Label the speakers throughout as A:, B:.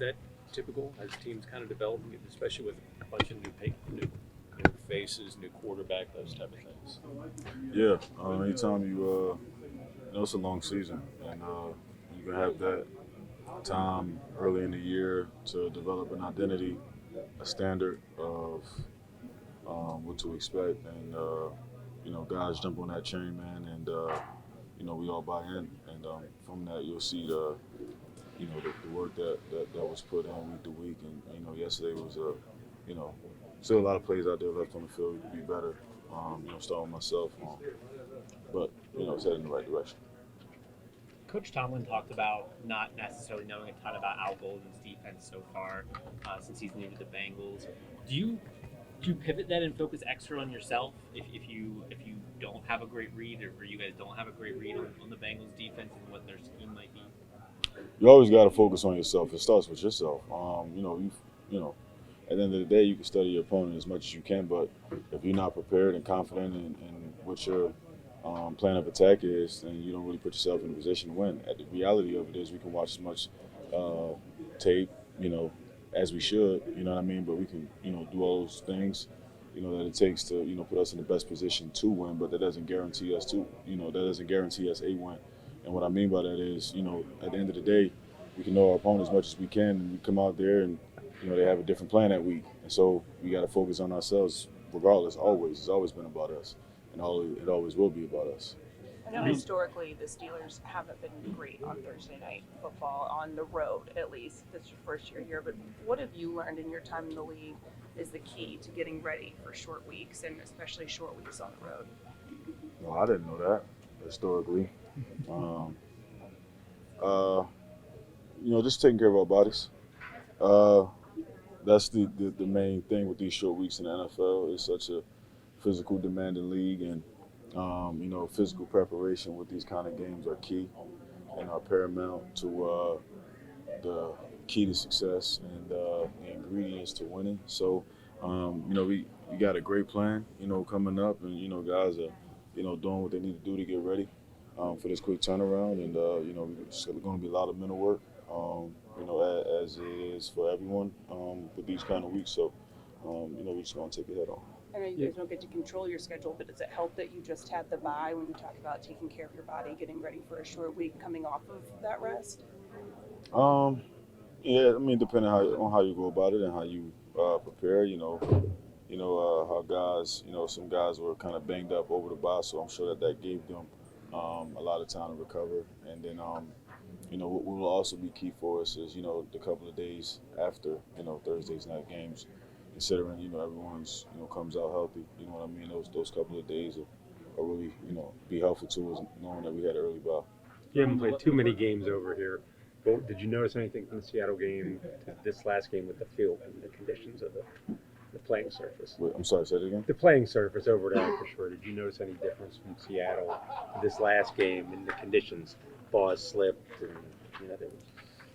A: that typical as teams kind of developing, especially with a bunch of new faces, new quarterback, those type of things?
B: Yeah, anytime it's a long season, and you can have that time early in the year to develop an identity, a standard of what to expect, and guys jump on that chain, man, and we all buy in, and from that you'll see the work that was put in week to week, and yesterday was still a lot of plays out there left on the field. We could be better. Starting with myself, but it's heading in the right direction.
C: Coach Tomlin talked about not necessarily knowing a ton about Al Golden's defense so far since he's new to the Bengals. Do you pivot that and focus extra on yourself if you don't have a great read, or you guys don't have a great read on the Bengals defense and what their scheme might be?
B: You always got to focus on yourself. It starts with yourself. At the end of the day, you can study your opponent as much as you can, but if you're not prepared and confident in what your plan of attack is, then you don't really put yourself in a position to win. The reality of it is we can watch as much tape, as we should, you know what I mean? But we can, do all those things, that it takes to, put us in the best position to win, but that doesn't guarantee us a win. And what I mean by that is, at the end of the day, we can know our opponent as much as we can, and we come out there and, they have a different plan that week. And so we got to focus on ourselves regardless, always. It's always been about us, and it always will be about us.
D: I know historically the Steelers haven't been great on Thursday night football, on the road at least. This is your first year here, but what have you learned in your time in the league is the key to getting ready for short weeks, and especially short weeks on the road?
B: Well, I didn't know that historically. Just taking care of our bodies. That's the main thing with these short weeks in the NFL. It's such a physical demanding league, and physical preparation with these kind of games are key and are paramount to the key to success and the ingredients to winning. So, we got a great plan, coming up, and guys are, doing what they need to do to get ready for this quick turnaround, and it's going to be a lot of mental work. As it is for everyone with these kind of weeks. So, we're just going to take it head on.
D: I know you guys don't get to control your schedule, but does it help that you just had the bye when you talk about taking care of your body, getting ready for a short week, coming off of that rest?
B: Yeah, I mean, depending on how you go about it and how you prepare, how guys, some guys were kind of banged up over the bye, so I'm sure that gave them a lot of time to recover. And then, what will also be key for us is, the couple of days after, Thursday's night games, considering, everyone's, comes out healthy, you know what I mean? Those couple of days are really, be helpful to us, knowing that we had an early bye.
A: You haven't played too many games over here. But did you notice anything from the Seattle game to this last game with the field and the conditions of the playing surface?
B: Wait, I'm sorry, say it again?
A: The playing surface over there, for sure. Did you notice any difference from Seattle to this last game in the conditions? Balls slipped, and there was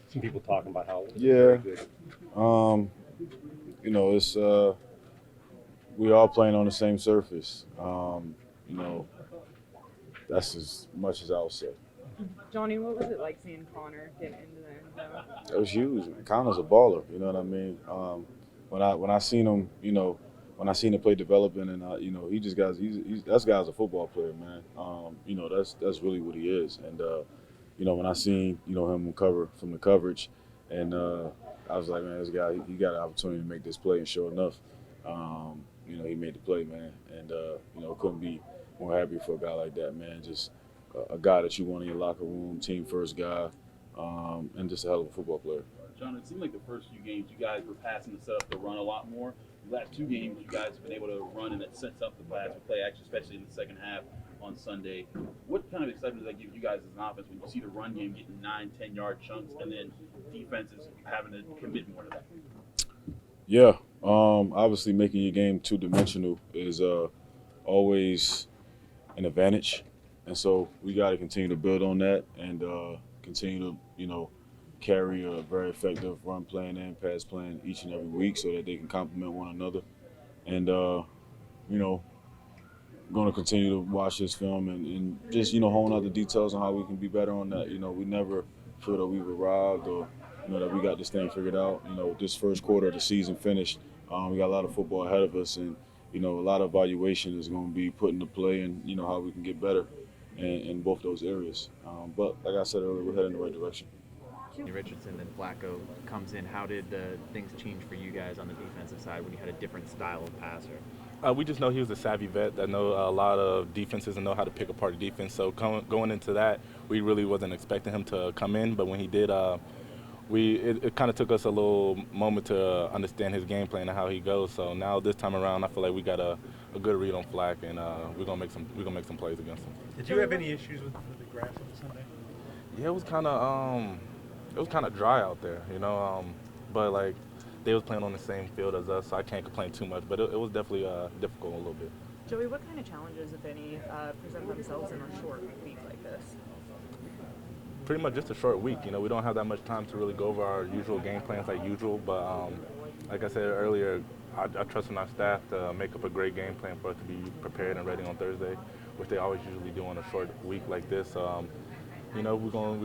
A: some people talking about how it was very good.
B: It's we all playing on the same surface. That's as much as I'll say.
E: Jonnu, what was it like seeing Connor get into the end zone?
B: It was huge. Connor's a baller. You know what I mean? When I seen him, when I seen him play developing, and that guy's a football player, man. That's really what he is. And when I seen him cover from the coverage, and I was like, man, this guy, he got an opportunity to make this play, and sure enough, he made the play, man. And couldn't be more happy for a guy like that, man. Just a guy that you want in your locker room, team first guy, and just a hell of a football player.
F: John, it seemed like the first few games you guys were passing the setup to run a lot more. The last two games you guys have been able to run, and that sets up the pass to play action, especially in the second half on Sunday. What kind of excitement does that give you guys as an offense when you see the run game getting 9-10-yard chunks and then defenses having to commit more to that?
B: Yeah, obviously making your game two-dimensional is always an advantage. And so we got to continue to build on that and continue to, carry a very effective run plan and pass plan each and every week so that they can complement one another. And, going to continue to watch this film and just, hone out the details on how we can be better on that. We never feel that we've arrived or, that we got this thing figured out. This first quarter of the season finished. We got a lot of football ahead of us, and a lot of evaluation is going to be put into play, and how we can get better in both those areas. But like I said earlier, we're heading in the right direction.
G: Richardson and Flacco comes in. How did things change for you guys on the defensive side when you had a different style of passer?
H: We just know he was a savvy vet that know a lot of defenses and know how to pick apart the defense. So going into that, we really wasn't expecting him to come in, but when he did, it kind of took us a little moment to understand his game plan and how he goes. So now this time around, I feel like we got a good read on Flack, and we're gonna make some plays against him.
A: Did you have any issues with the grass on Sunday?
H: Yeah, it was kind of dry out there, but like they was playing on the same field as us, so I can't complain too much. But it was definitely difficult a little bit.
E: Joey, what kind of challenges, if any, present themselves in a short week like this?
H: Pretty much just a short week. We don't have that much time to really go over our usual game plans like usual. But like I said earlier, I trust in our staff to make up a great game plan for us to be prepared and ready on Thursday, which they always usually do on a short week like this. We're gonna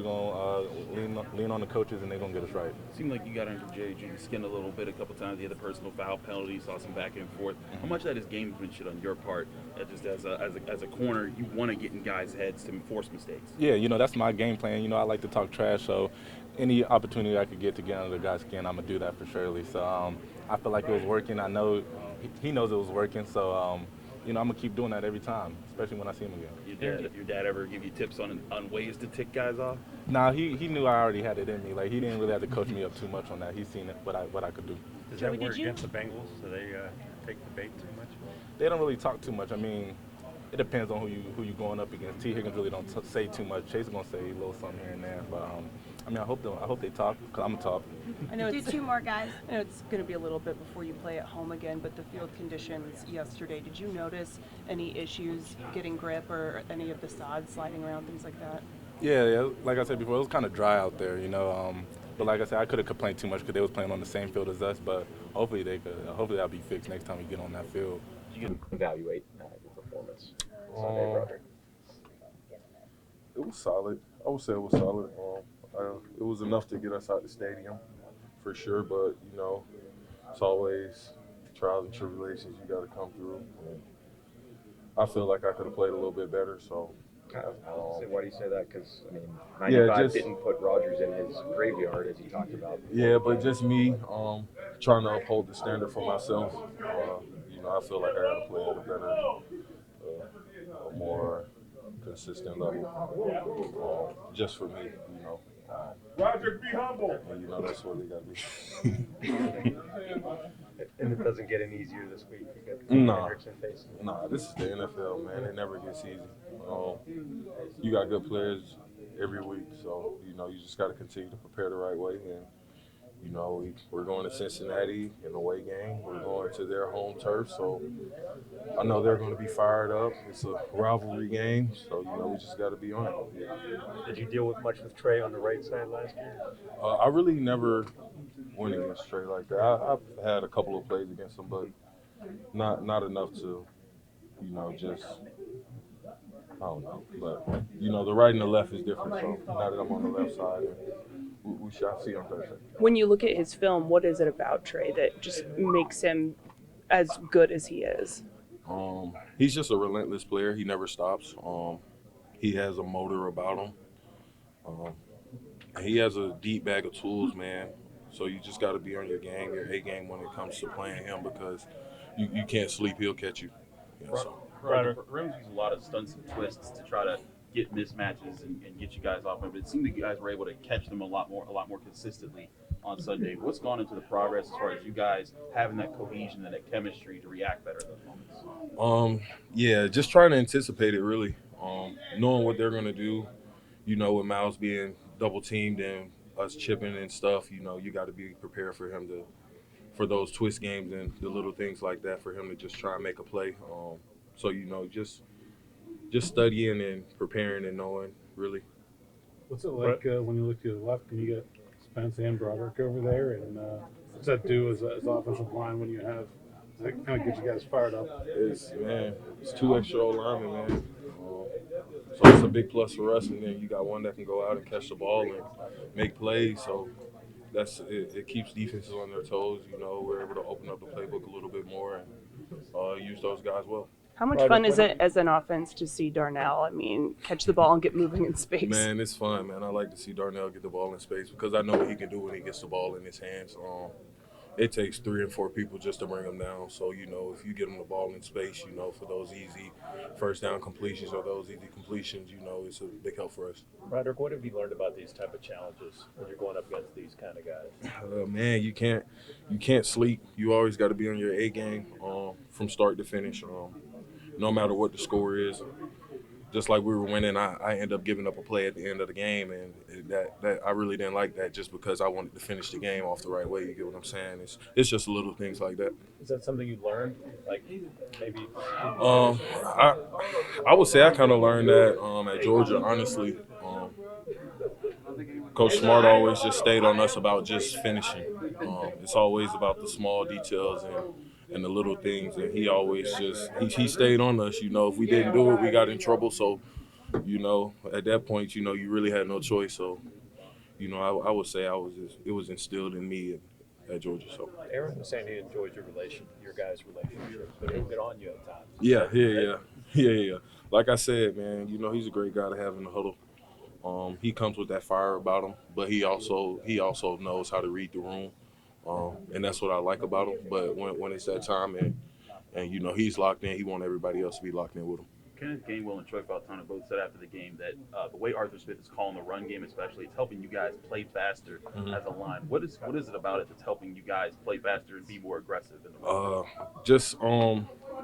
H: lean on the coaches, and they're gonna get us right.
F: It seemed like you got under JG's skin a little bit a couple times. You had the personal foul penalty, saw some back and forth. How much of that is gamesmanship on your part? Just as a corner, you want to get in guys' heads to force mistakes.
H: Yeah, that's my game plan. I like to talk trash, so any opportunity I could get to get under the guy's skin, I'm gonna do that for surely. So I feel like it was working. I know he knows it was working. So I'm gonna keep doing that every time, especially when I see him again.
F: Your dad ever give you tips on ways to tick guys off?
H: Nah, he knew I already had it in me. Like, he didn't really have to coach me up too much on that. He's seen it, what I could do.
A: Does that work against the Bengals? Do they take the bait too much?
H: They don't really talk too much. I mean, it depends on who you going up against. T. Higgins really don't say too much. Chase is gonna say a little something here and there, but I hope they talk, because I'm gonna talk.
D: I know
I: Do
D: it's
I: 2 more guys.
D: I know it's going to be a little bit before you play at home again, but the field conditions yesterday, did you notice any issues getting grip or any of the sods sliding around, things like that?
H: Yeah, like I said before, it was kind of dry out there, But like I said, I could have complained too much because they was playing on the same field as us. But hopefully that'll be fixed next time we get on that field.
A: You can evaluate your performance Sunday, Broderick.
J: It was solid. I would say it was solid. It was enough to get us out the stadium, for sure. But it's always trials and tribulations you got to come through. And I feel like I could have played a little bit better. So.
A: Why do you say that? Because 95 didn't put Rodgers in his graveyard, as he talked about.
J: Yeah, but just me trying to uphold the standard for myself. I feel like I got to play at a better, a more consistent level, just for me.
K: Roger, be humble.
J: And that's what they got to be.
A: And it doesn't get any easier this week. You got Hendrickson facing.
J: Nah, this is the NFL, man. It never gets easy. You got good players every week, so you just got to continue to prepare the right way. And we're going to Cincinnati in the away game. We're going to their home turf, so I know they're going to be fired up. It's a rivalry game, so we just got to be on it.
A: Did you deal with much with Trey on the right side last year?
J: I really never went against Trey like that. I've had a couple of plays against him, but not enough to, just. I don't know, but the right and the left is different. So now that I'm on the left side, we shall see on Thursday.
D: When you look at his film, what is it about Trey that just makes him as good as he is?
J: He's just a relentless player. He never stops. He has a motor about him. He has a deep bag of tools, man. So you just got to be on your game, your A game when it comes to playing him, because you can't sleep. He'll catch you.
F: Rams use a lot of stunts and twists to try to get mismatches and get you guys off of it. It seemed like you guys were able to catch them a lot more consistently on Sunday. What's gone into the progress as far as you guys having that cohesion and that chemistry to react better at those moments?
J: Yeah, just trying to anticipate it, really. Knowing what they're going to do, with Miles being double teamed and us chipping and stuff, you got to be prepared for him for those twist games and the little things like that, for him to just try and make a play. So, just studying and preparing and knowing, really.
K: What's it like when you look to the left and you get Spence and Broderick over there? And what's that do as offensive line when you have – does that kind of get you guys fired up?
J: It's 2 extra old linemen, man. So it's a big plus for us. And then you got one that can go out and catch the ball and make plays. So, it keeps defenses on their toes. You know, we're able to open up the playbook a little bit more and use those guys well.
D: How much fun is it as an offense to see Darnell? I mean, catch the ball and get moving in space.
J: Man, it's fun, man. I like to see Darnell get the ball in space because I know what he can do when he gets the ball in his hands. It takes 3 and 4 people just to bring him down. So, you know, if you get him the ball in space, you know, for those easy first down completions or those easy completions, you know, it's a big help for us.
A: Broderick, what have you learned about these type of challenges when you're going up against these kind of guys?
J: Man, you can't sleep. You always got to be on your A game from start to finish. No matter what the score is. Just like we were winning, I end up giving up a play at the end of the game, and that I really didn't like that just because I wanted to finish the game off the right way. You get what I'm saying? It's just little things like that.
A: Is that something you learned? Like maybe?
J: I would say I kind of learned that at Georgia, honestly. Coach Smart always just stayed on us about just finishing. It's always about the small details and the little things, and he always he stayed on us. You know, if we didn't do it, we got in trouble. So, you know, at that point, you know, you really had no choice. So, you know, I would say it was instilled in me at Georgia. So
A: Aaron was saying he enjoyed your guys' relationship, but he'll get on you at times.
J: Yeah. Like I said, man, you know, he's a great guy to have in the huddle. He comes with that fire about him, but he also knows how to read the room. And that's what I like about him. But when it's that time and you know he's locked in, he wants everybody else to be locked in with him.
F: Kenneth Gainwell and Troy Fautano both said after the game that the way Arthur Smith is calling the run game, especially, it's helping you guys play faster as a line. What is it about it that's helping you guys play faster and be more aggressive in the run?
J: Just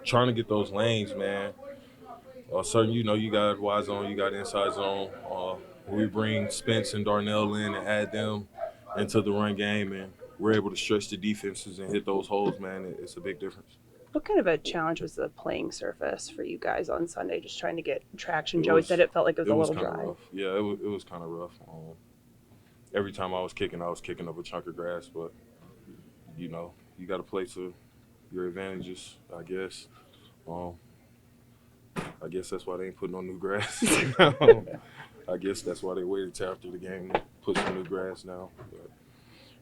J: trying to get those lanes, man. Certain, you know, you got wide zone, you got inside zone. We bring Spence and Darnell in and add them into the run game, and we're able to stretch the defenses and hit those holes, man. It's a big difference.
D: What kind of a challenge was the playing surface for you guys on Sunday, just trying to get traction? Joey said it felt like it was a little dry.
J: Rough. Yeah, it was kind of rough. Every time I was kicking up a chunk of grass, but, you know, you got to play to your advantages, I guess. I guess that's why they ain't putting on new grass. I guess that's why they waited till after the game to put some new grass down. But,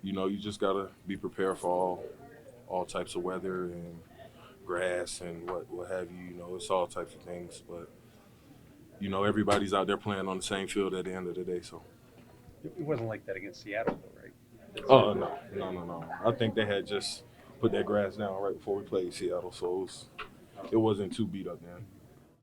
J: you know, you just got to be prepared for all types of weather and grass and what have you. You know, it's all types of things. But, you know, everybody's out there playing on the same field at the end of the day. So
A: It wasn't like that against Seattle, though, right?
J: Oh, no. I think they had just put that grass down right before we played Seattle, so it wasn't too beat up then.